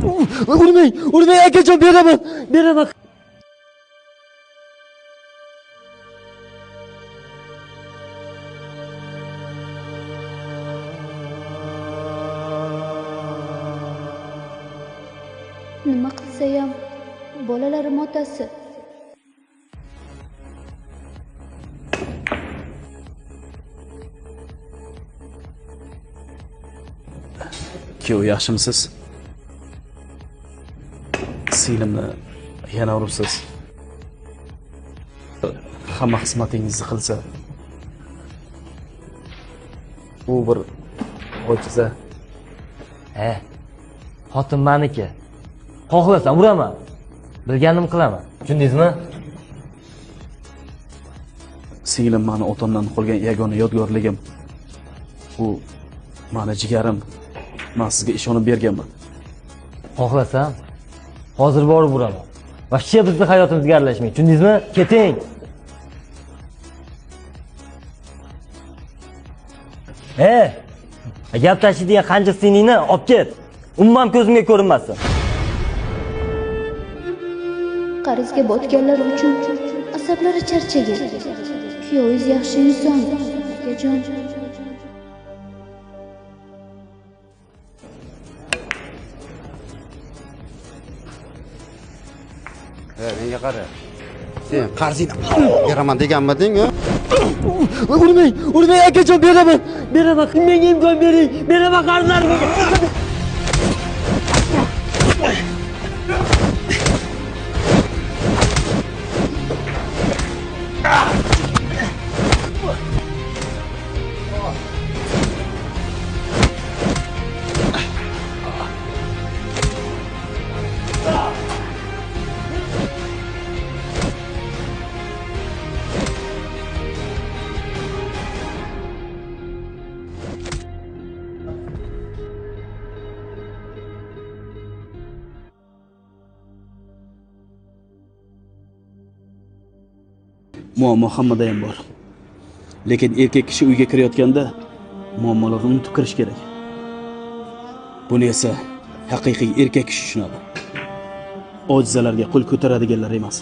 Urmang, akajon, beraman. Nima qilsa ham bolalarim otasi. Kuyov, yaxshimisiz? Singlimni yana uribsiz. Hamma xizmatingizni qilsa, u bir mo'jiza. Xotin meniki. Xohlasam uraman. Bilganim qilaman. Tushundingizmi? Singlim meni otamdan qolgan yagona yodgorligim. U meni jigarim. Men sizga ishonib berganman. Xohlasam hozir borib uraman. Vaqtcha bizning hayotimizga aralashmang. Tushundingizmi? Keting. Gap tashiydigan qanjiq siningni olib ket. Umuman ko'zimga ko'rinmasin. Qarzga botganlar uchun asablari charchagan. Kuyovingiz yaxshi inson, akajon. Menga qara. Sen qarzingni beraman deganmiding-a? Urmang, akajon, beraman. Menga imkon bering. Beraman qarzlarimni. Muammo hammada ham bor. Lekin erkak kishi uyga kirayotganda muammolarni unutib kirish kerak. Buni esa haqiqiy erkak kishi tushunadi. Ojizalarga qo'l ko'taradiganlar emas.